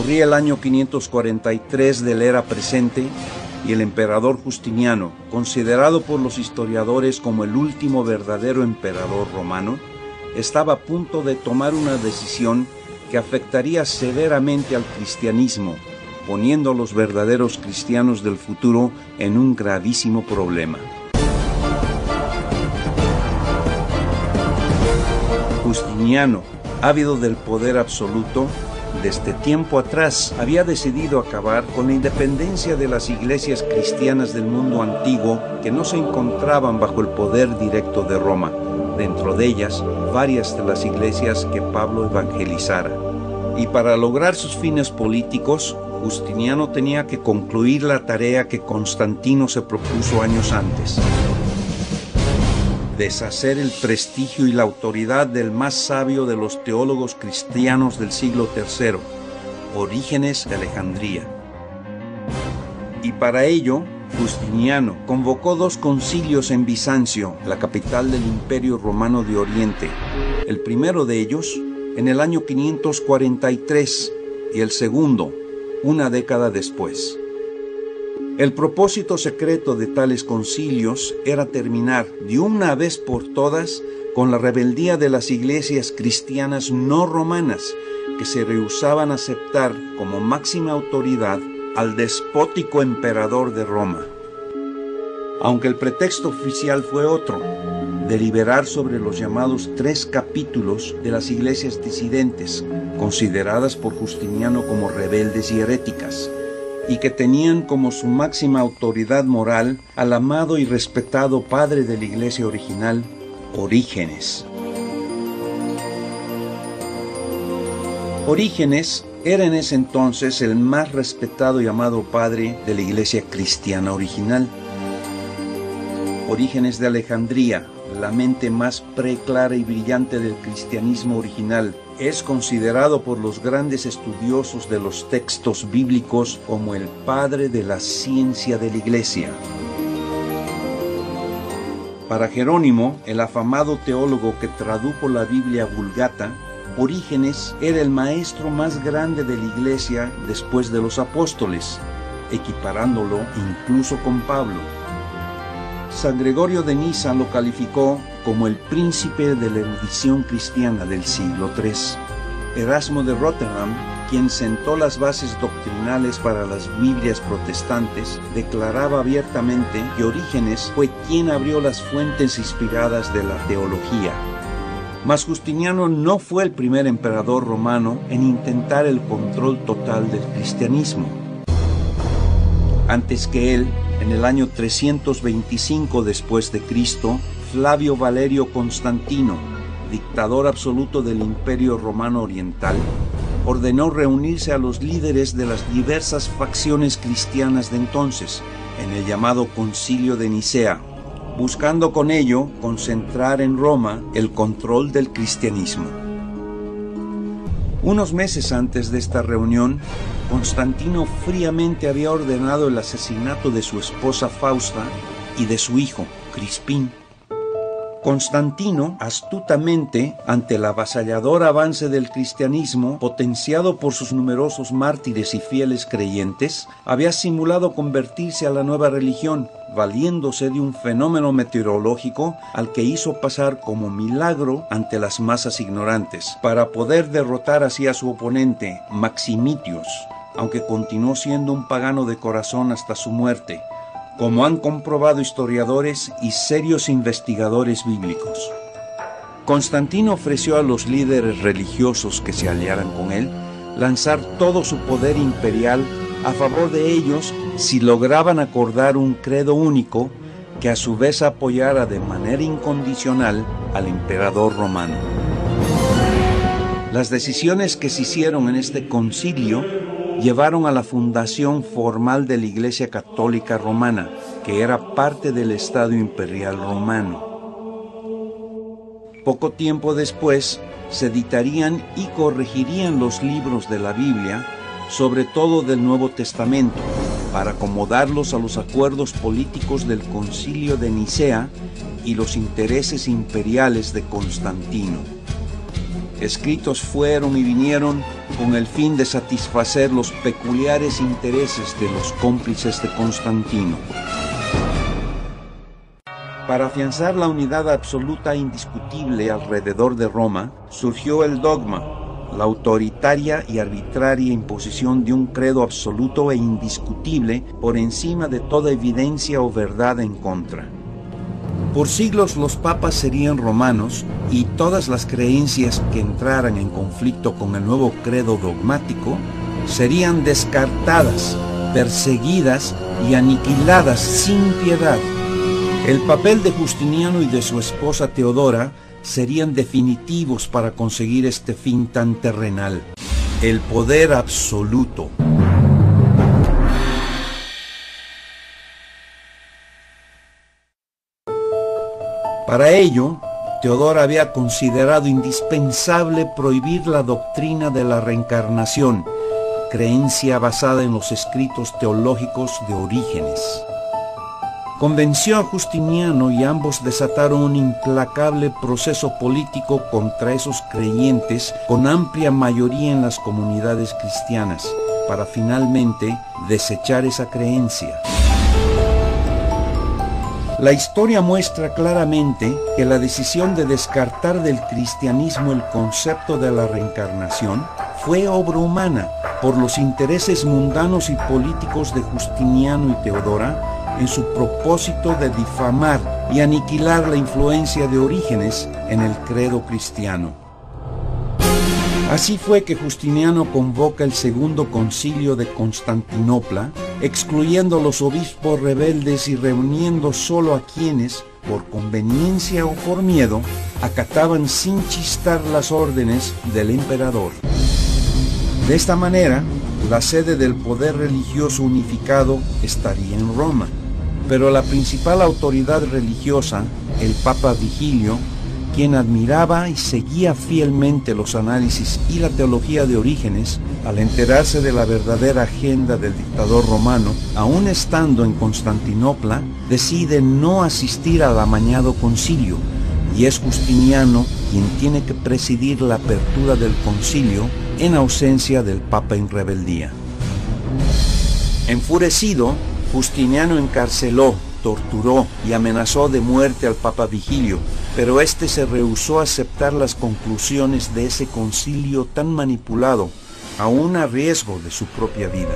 Corría el año 543 de la era presente y el emperador Justiniano, considerado por los historiadores como el último verdadero emperador romano, estaba a punto de tomar una decisión que afectaría severamente al cristianismo, poniendo a los verdaderos cristianos del futuro en un gravísimo problema. Justiniano, ávido del poder absoluto, desde tiempo atrás había decidido acabar con la independencia de las iglesias cristianas del mundo antiguo que no se encontraban bajo el poder directo de Roma, dentro de ellas varias de las iglesias que Pablo evangelizara. Y para lograr sus fines políticos, Justiniano tenía que concluir la tarea que Constantino se propuso años antes: deshacer el prestigio y la autoridad del más sabio de los teólogos cristianos del siglo III, Orígenes de Alejandría. Y para ello, Justiniano convocó 2 concilios en Bizancio, la capital del Imperio Romano de Oriente. El primero de ellos en el año 543 y el segundo una década después. El propósito secreto de tales concilios era terminar de una vez por todas con la rebeldía de las iglesias cristianas no romanas, que se rehusaban a aceptar como máxima autoridad al despótico emperador de Roma. Aunque el pretexto oficial fue otro: deliberar sobre los llamados 3 capítulos de las iglesias disidentes, consideradas por Justiniano como rebeldes y heréticas, y que tenían como su máxima autoridad moral al amado y respetado padre de la iglesia original, Orígenes. Orígenes era en ese entonces el más respetado y amado padre de la iglesia cristiana original. Orígenes de Alejandría, la mente más preclara y brillante del cristianismo original, es considerado por los grandes estudiosos de los textos bíblicos como el padre de la ciencia de la iglesia. Para Jerónimo, el afamado teólogo que tradujo la Biblia Vulgata, Orígenes era el maestro más grande de la iglesia después de los apóstoles, equiparándolo incluso con Pablo. San Gregorio de Niza lo calificó como el príncipe de la erudición cristiana del siglo III. Erasmo de Rotterdam, quien sentó las bases doctrinales para las Biblias protestantes, declaraba abiertamente que Orígenes fue quien abrió las fuentes inspiradas de la teología. Mas Justiniano no fue el primer emperador romano en intentar el control total del cristianismo. Antes que él, en el año 325 después de Cristo, Flavio Valerio Constantino, dictador absoluto del Imperio Romano Oriental, ordenó reunirse a los líderes de las diversas facciones cristianas de entonces, en el llamado Concilio de Nicea, buscando con ello concentrar en Roma el control del cristianismo. Unos meses antes de esta reunión, Constantino fríamente había ordenado el asesinato de su esposa Fausta y de su hijo, Crispín. Constantino, astutamente, ante el avasallador avance del cristianismo, potenciado por sus numerosos mártires y fieles creyentes, había simulado convertirse a la nueva religión, valiéndose de un fenómeno meteorológico al que hizo pasar como milagro ante las masas ignorantes, para poder derrotar así a su oponente, Maximitios, aunque continuó siendo un pagano de corazón hasta su muerte, como han comprobado historiadores y serios investigadores bíblicos. Constantino ofreció a los líderes religiosos que se aliaran con él lanzar todo su poder imperial a favor de ellos si lograban acordar un credo único que a su vez apoyara de manera incondicional al emperador romano. Las decisiones que se hicieron en este concilio llevaron a la fundación formal de la Iglesia Católica Romana, que era parte del Estado Imperial Romano. Poco tiempo después, se editarían y corregirían los libros de la Biblia, sobre todo del Nuevo Testamento, para acomodarlos a los acuerdos políticos del Concilio de Nicea y los intereses imperiales de Constantino. escritos fueron y vinieron con el fin de satisfacer los peculiares intereses de los cómplices de Constantino. Para afianzar la unidad absoluta e indiscutible alrededor de Roma, surgió el dogma, la autoritaria y arbitraria imposición de un credo absoluto e indiscutible por encima de toda evidencia o verdad en contra. Por siglos los papas serían romanos y todas las creencias que entraran en conflicto con el nuevo credo dogmático serían descartadas, perseguidas y aniquiladas sin piedad. El papel de Justiniano y de su esposa Teodora serían definitivos para conseguir este fin tan terrenal, el poder absoluto. Para ello, Teodora había considerado indispensable prohibir la doctrina de la reencarnación, creencia basada en los escritos teológicos de Orígenes. Convenció a Justiniano y ambos desataron un implacable proceso político contra esos creyentes con amplia mayoría en las comunidades cristianas, para finalmente desechar esa creencia. La historia muestra claramente que la decisión de descartar del cristianismo el concepto de la reencarnación fue obra humana por los intereses mundanos y políticos de Justiniano y Teodora en su propósito de difamar y aniquilar la influencia de Orígenes en el credo cristiano. Así fue que Justiniano convoca el segundo concilio de Constantinopla, excluyendo a los obispos rebeldes y reuniendo solo a quienes, por conveniencia o por miedo, acataban sin chistar las órdenes del emperador. De esta manera, la sede del poder religioso unificado estaría en Roma, pero la principal autoridad religiosa, el Papa Vigilio, quien admiraba y seguía fielmente los análisis y la teología de Orígenes, al enterarse de la verdadera agenda del dictador romano, aún estando en Constantinopla, decide no asistir al amañado concilio, y es Justiniano quien tiene que presidir la apertura del concilio en ausencia del Papa en rebeldía. Enfurecido, Justiniano encarceló, torturó y amenazó de muerte al Papa Vigilio, pero éste se rehusó a aceptar las conclusiones de ese concilio tan manipulado, aún a riesgo de su propia vida.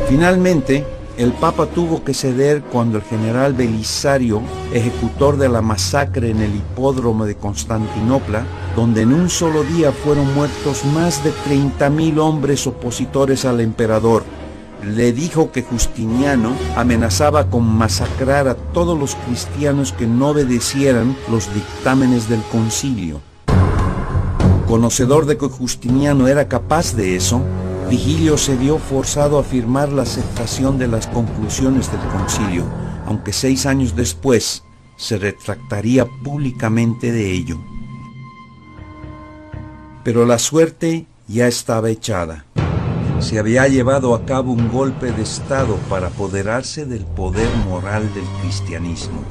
Finalmente, el Papa tuvo que ceder cuando el general Belisario, ejecutor de la masacre en el hipódromo de Constantinopla, donde en un solo día fueron muertos más de 30.000 hombres opositores al emperador, le dijo que Justiniano amenazaba con masacrar a todos los cristianos que no obedecieran los dictámenes del concilio. Conocedor de que Justiniano era capaz de eso, Vigilio se vio forzado a firmar la aceptación de las conclusiones del concilio, aunque 6 años después se retractaría públicamente de ello. Pero la suerte ya estaba echada. Se había llevado a cabo un golpe de Estado para apoderarse del poder moral del cristianismo.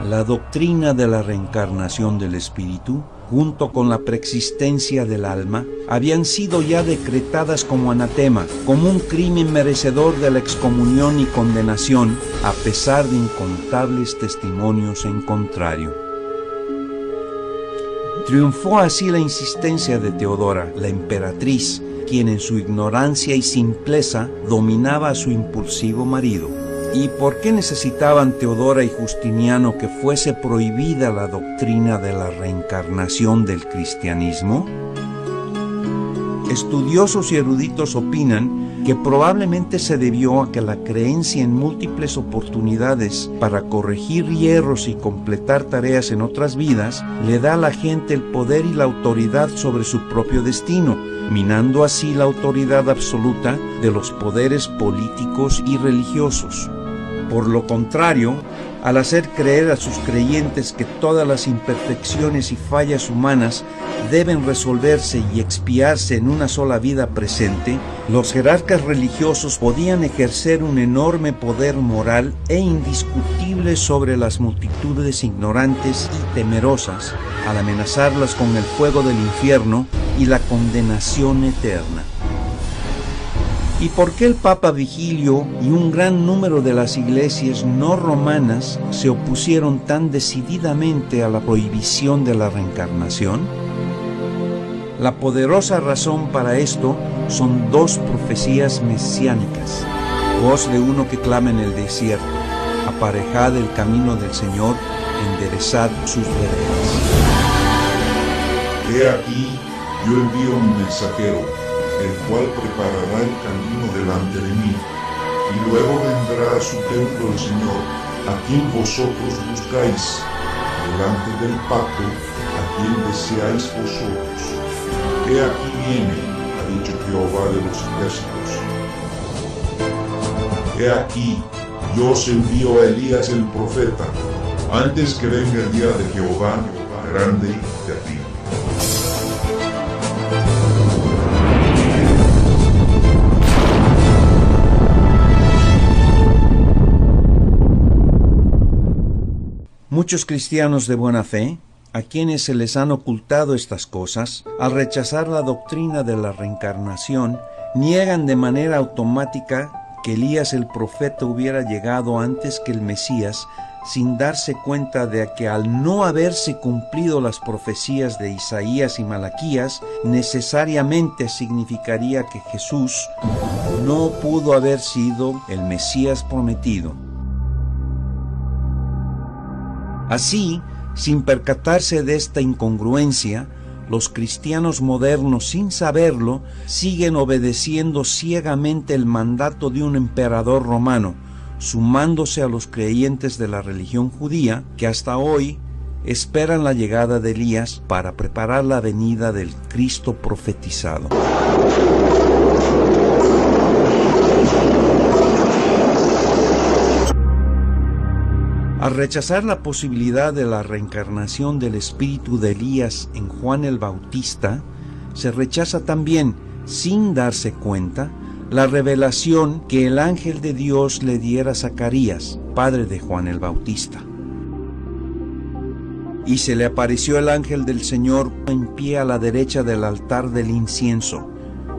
La doctrina de la reencarnación del espíritu, junto con la preexistencia del alma, habían sido ya decretadas como anatema, como un crimen merecedor de la excomunión y condenación, a pesar de incontables testimonios en contrario. Triunfó así la insistencia de Teodora, la emperatriz, quien en su ignorancia y simpleza dominaba a su impulsivo marido. ¿Y por qué necesitaban Teodora y Justiniano que fuese prohibida la doctrina de la reencarnación del cristianismo? Estudiosos y eruditos opinan que probablemente se debió a que la creencia en múltiples oportunidades para corregir hierros y completar tareas en otras vidas le da a la gente el poder y la autoridad sobre su propio destino, minando así la autoridad absoluta de los poderes políticos y religiosos. Por lo contrario, al hacer creer a sus creyentes que todas las imperfecciones y fallas humanas deben resolverse y expiarse en una sola vida presente, los jerarcas religiosos podían ejercer un enorme poder moral e indiscutible sobre las multitudes ignorantes y temerosas, al amenazarlas con el fuego del infierno y la condenación eterna. ¿Y por qué el Papa Vigilio y un gran número de las iglesias no romanas se opusieron tan decididamente a la prohibición de la reencarnación? La poderosa razón para esto son dos profecías mesiánicas. Voz de uno que clama en el desierto: aparejad el camino del Señor, enderezad sus veredas. He aquí, yo envío un mensajero, el cual preparará el camino delante de mí, y luego vendrá a su templo el Señor, a quien vosotros buscáis, delante del pacto, a quien deseáis vosotros. He aquí viene, ha dicho Jehová de los ejércitos. He aquí, yo os envío a Elías el profeta, antes que venga el día de Jehová, grande y terrible. Muchos cristianos de buena fe, a quienes se les han ocultado estas cosas, al rechazar la doctrina de la reencarnación, niegan de manera automática que Elías el profeta hubiera llegado antes que el Mesías, sin darse cuenta de que al no haberse cumplido las profecías de Isaías y Malaquías, necesariamente significaría que Jesús no pudo haber sido el Mesías prometido. Así, sin percatarse de esta incongruencia, los cristianos modernos, sin saberlo, siguen obedeciendo ciegamente el mandato de un emperador romano, sumándose a los creyentes de la religión judía que hasta hoy esperan la llegada de Elías para preparar la venida del Cristo profetizado. Al rechazar la posibilidad de la reencarnación del espíritu de Elías en Juan el Bautista, se rechaza también, sin darse cuenta, la revelación que el ángel de Dios le diera a Zacarías, padre de Juan el Bautista. Y se le apareció el ángel del Señor en pie a la derecha del altar del incienso,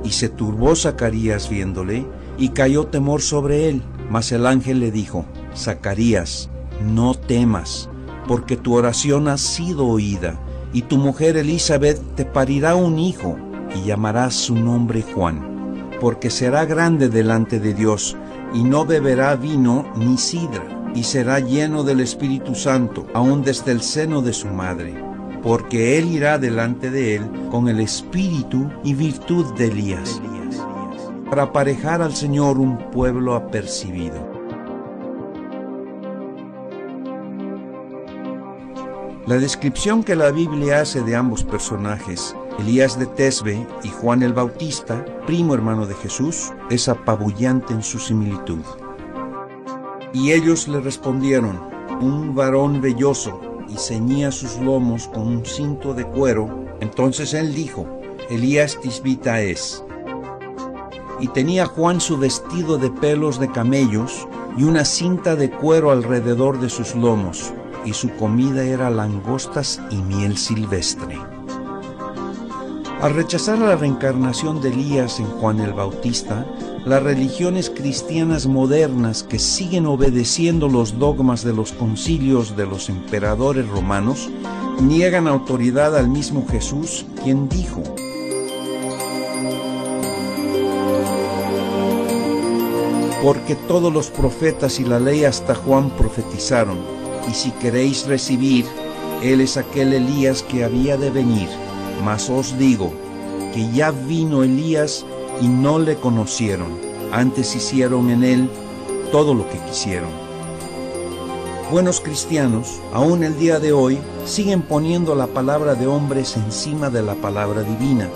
y se turbó Zacarías viéndole, y cayó temor sobre él. Mas el ángel le dijo: Zacarías, no temas, porque tu oración ha sido oída, y tu mujer Elizabeth te parirá un hijo, y llamarás su nombre Juan, porque será grande delante de Dios, y no beberá vino ni sidra, y será lleno del Espíritu Santo, aun desde el seno de su madre, porque él irá delante de él con el espíritu y virtud de Elías, para aparejar al Señor un pueblo apercibido. La descripción que la Biblia hace de ambos personajes, Elías de Tesbe y Juan el Bautista, primo hermano de Jesús, es apabullante en su similitud. Y ellos le respondieron: un varón velloso, y ceñía sus lomos con un cinto de cuero. Entonces él dijo: Elías tisbita es. Y tenía Juan su vestido de pelos de camellos y una cinta de cuero alrededor de sus lomos, y su comida era langostas y miel silvestre. Al rechazar la reencarnación de Elías en Juan el Bautista, las religiones cristianas modernas que siguen obedeciendo los dogmas de los concilios de los emperadores romanos niegan autoridad al mismo Jesús, quien dijo: porque todos los profetas y la ley hasta Juan profetizaron. Y si queréis recibir, él es aquel Elías que había de venir. Mas os digo que ya vino Elías y no le conocieron. Antes hicieron en él todo lo que quisieron. Buenos cristianos, aún el día de hoy, siguen poniendo la palabra de hombres encima de la palabra divina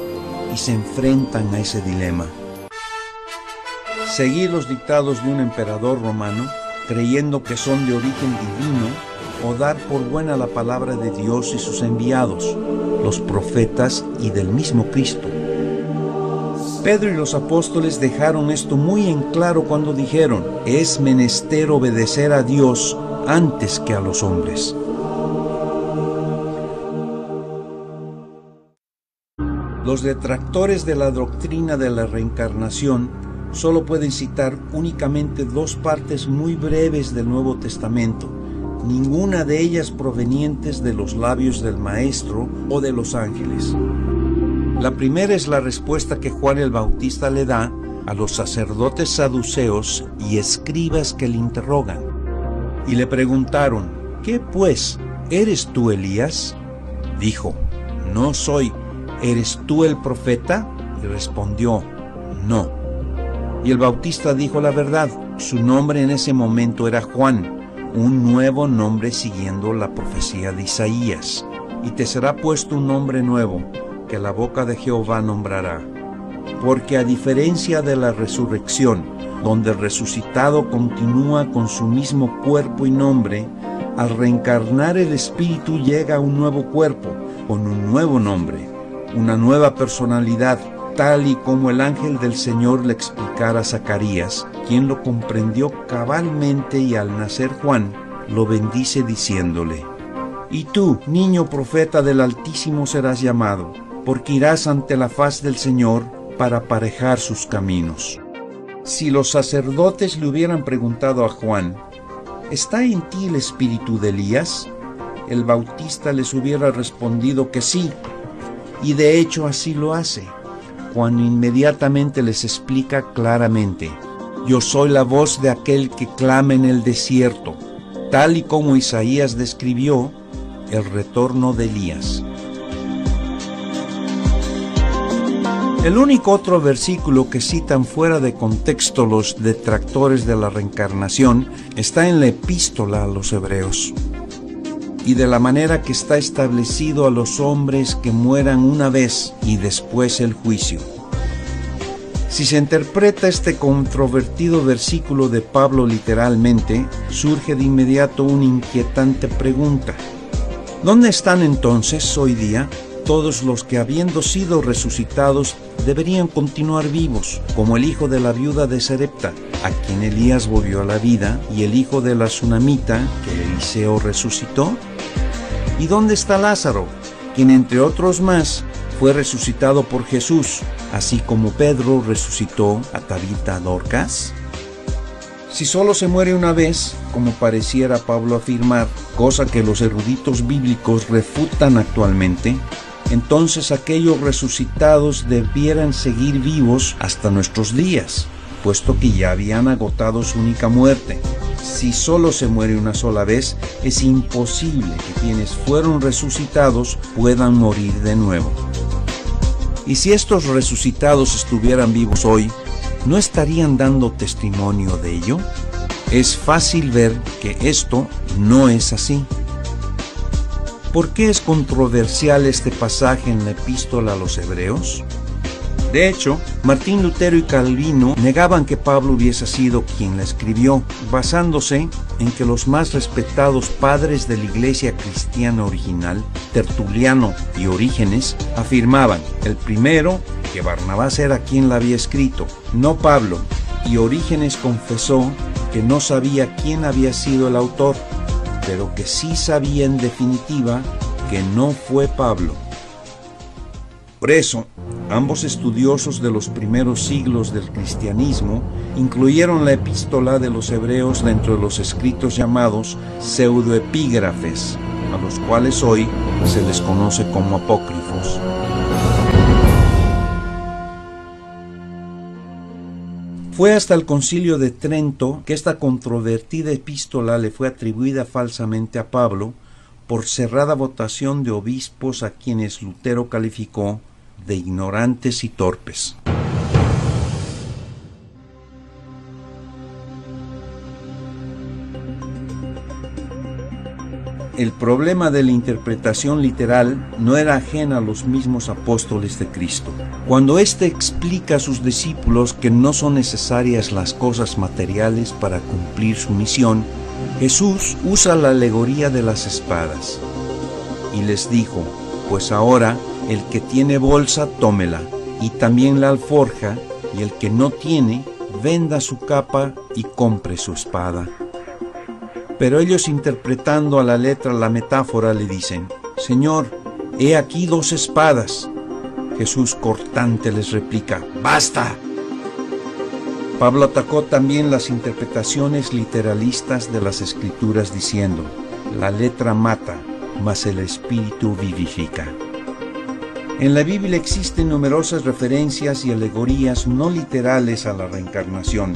y se enfrentan a ese dilema. Seguir los dictados de un emperador romano creyendo que son de origen divino, o dar por buena la palabra de Dios y sus enviados, los profetas y del mismo Cristo. Pedro y los apóstoles dejaron esto muy en claro cuando dijeron: es menester obedecer a Dios antes que a los hombres. Los detractores de la doctrina de la reencarnación solo pueden citar únicamente dos partes muy breves del Nuevo Testamento, ninguna de ellas provenientes de los labios del Maestro o de los ángeles. La primera es la respuesta que Juan el Bautista le da a los sacerdotes saduceos y escribas que le interrogan. Y le preguntaron: ¿qué pues? ¿Eres tú Elías? Dijo: no soy. ¿Eres tú el profeta? Y respondió: no. Y el Bautista dijo la verdad. Su nombre en ese momento era Juan, un nuevo nombre siguiendo la profecía de Isaías. Y te será puesto un nombre nuevo, que la boca de Jehová nombrará. Porque a diferencia de la resurrección, donde el resucitado continúa con su mismo cuerpo y nombre, al reencarnar el espíritu llega a un nuevo cuerpo, con un nuevo nombre, una nueva personalidad, tal y como el ángel del Señor le explicara a Zacarías, quien lo comprendió cabalmente, y al nacer Juan, lo bendice diciéndole: y tú, niño profeta del Altísimo, serás llamado, porque irás ante la faz del Señor para aparejar sus caminos. Si los sacerdotes le hubieran preguntado a Juan: ¿está en ti el espíritu de Elías?, el Bautista les hubiera respondido que sí, y de hecho así lo hace, cuando inmediatamente les explica claramente: yo soy la voz de aquel que clama en el desierto, tal y como Isaías describió el retorno de Elías. El único otro versículo que citan fuera de contexto los detractores de la reencarnación está en la epístola a los Hebreos, y de la manera que está establecido a los hombres que mueran una vez y después el juicio. Si se interpreta este controvertido versículo de Pablo literalmente, surge de inmediato una inquietante pregunta: ¿dónde están entonces hoy día todos los que, habiendo sido resucitados, deberían continuar vivos, como el hijo de la viuda de Sarepta, a quien Elías volvió a la vida, y el hijo de la Sunamita, que Eliseo resucitó? ¿Y dónde está Lázaro, quien entre otros más fue resucitado por Jesús, así como Pedro resucitó a Tabita Dorcas? Si solo se muere una vez, como pareciera Pablo afirmar, cosa que los eruditos bíblicos refutan actualmente, entonces aquellos resucitados debieran seguir vivos hasta nuestros días, puesto que ya habían agotado su única muerte. Si solo se muere una sola vez, es imposible que quienes fueron resucitados puedan morir de nuevo. Y si estos resucitados estuvieran vivos hoy, ¿no estarían dando testimonio de ello? Es fácil ver que esto no es así. ¿Por qué es controversial este pasaje en la epístola a los Hebreos? De hecho, Martín Lutero y Calvino negaban que Pablo hubiese sido quien la escribió, basándose en que los más respetados padres de la iglesia cristiana original, Tertuliano y Orígenes, afirmaban, el primero, que Barnabás era quien la había escrito, no Pablo, y Orígenes confesó que no sabía quién había sido el autor, pero que sí sabía en definitiva que no fue Pablo. Por eso, ambos estudiosos de los primeros siglos del cristianismo incluyeron la epístola de los Hebreos dentro de los escritos llamados pseudoepígrafes, a los cuales hoy se les conoce como apócrifos. Fue hasta el Concilio de Trento que esta controvertida epístola le fue atribuida falsamente a Pablo por cerrada votación de obispos a quienes Lutero calificó de ignorantes y torpes. El problema de la interpretación literal no era ajeno a los mismos apóstoles de Cristo. Cuando éste explica a sus discípulos que no son necesarias las cosas materiales para cumplir su misión, Jesús usa la alegoría de las espadas. Y les dijo: pues ahora el que tiene bolsa, tómela, y también la alforja, y el que no tiene, venda su capa y compre su espada. Pero ellos, interpretando a la letra la metáfora, le dicen: Señor, he aquí 2 espadas. Jesús cortante les replica: ¡basta! Pablo atacó también las interpretaciones literalistas de las Escrituras diciendo: la letra mata, mas el Espíritu vivifica. En la Biblia existen numerosas referencias y alegorías no literales a la reencarnación,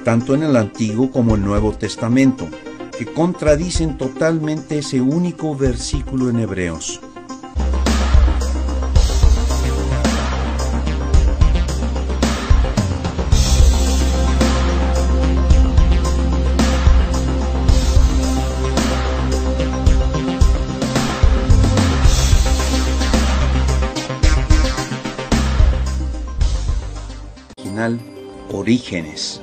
tanto en el Antiguo como el Nuevo Testamento, que contradicen totalmente ese único versículo en Hebreos. Orígenes.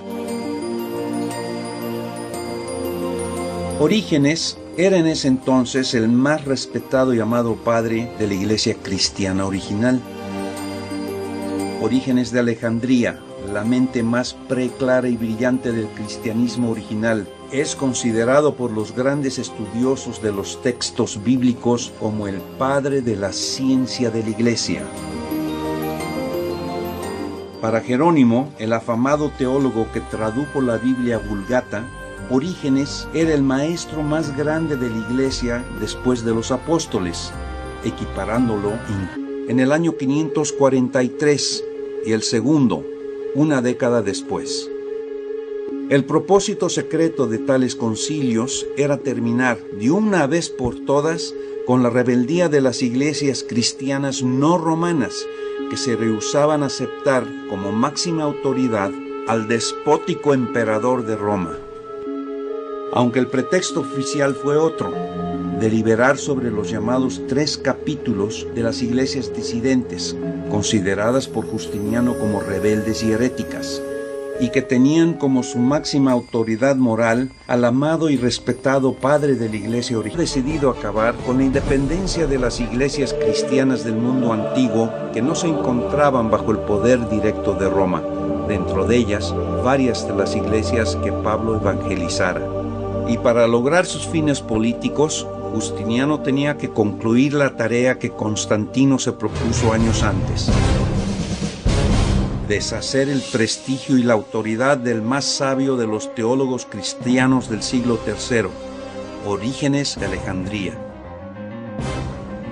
Orígenes era en ese entonces el más respetado y amado padre de la iglesia cristiana original. Orígenes de Alejandría, la mente más preclara y brillante del cristianismo original, es considerado por los grandes estudiosos de los textos bíblicos como el padre de la ciencia de la iglesia. Para Jerónimo, el afamado teólogo que tradujo la Biblia Vulgata, Orígenes era el maestro más grande de la iglesia después de los apóstoles, equiparándolo en el año 543 y el segundo, una década después. El propósito secreto de tales concilios era terminar de una vez por todas con la rebeldía de las iglesias cristianas no romanas, que se rehusaban a aceptar como máxima autoridad al despótico emperador de Roma. Aunque el pretexto oficial fue otro: deliberar sobre los llamados 3 capítulos de las iglesias disidentes, consideradas por Justiniano como rebeldes y heréticas, y que tenían como su máxima autoridad moral al amado y respetado padre de la iglesia original. Ha decidido acabar con la independencia de las iglesias cristianas del mundo antiguo, que no se encontraban bajo el poder directo de Roma, dentro de ellas varias de las iglesias que Pablo evangelizara. Y para lograr sus fines políticos, Justiniano tenía que concluir la tarea que Constantino se propuso años antes: deshacer el prestigio y la autoridad del más sabio de los teólogos cristianos del siglo III, Orígenes de Alejandría.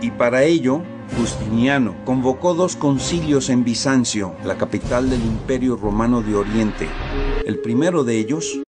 Y para ello, Justiniano convocó 2 concilios en Bizancio, la capital del Imperio Romano de Oriente. El primero de ellos,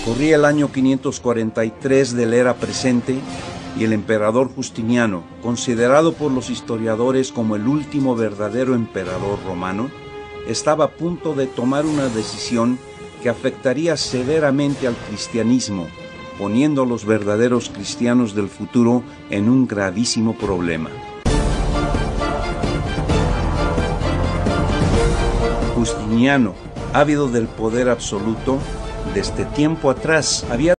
corría el año 543 de la era presente, y el emperador Justiniano, considerado por los historiadores como el último verdadero emperador romano, estaba a punto de tomar una decisión que afectaría severamente al cristianismo, poniendo a los verdaderos cristianos del futuro en un gravísimo problema. Justiniano, ávido del poder absoluto, desde tiempo atrás había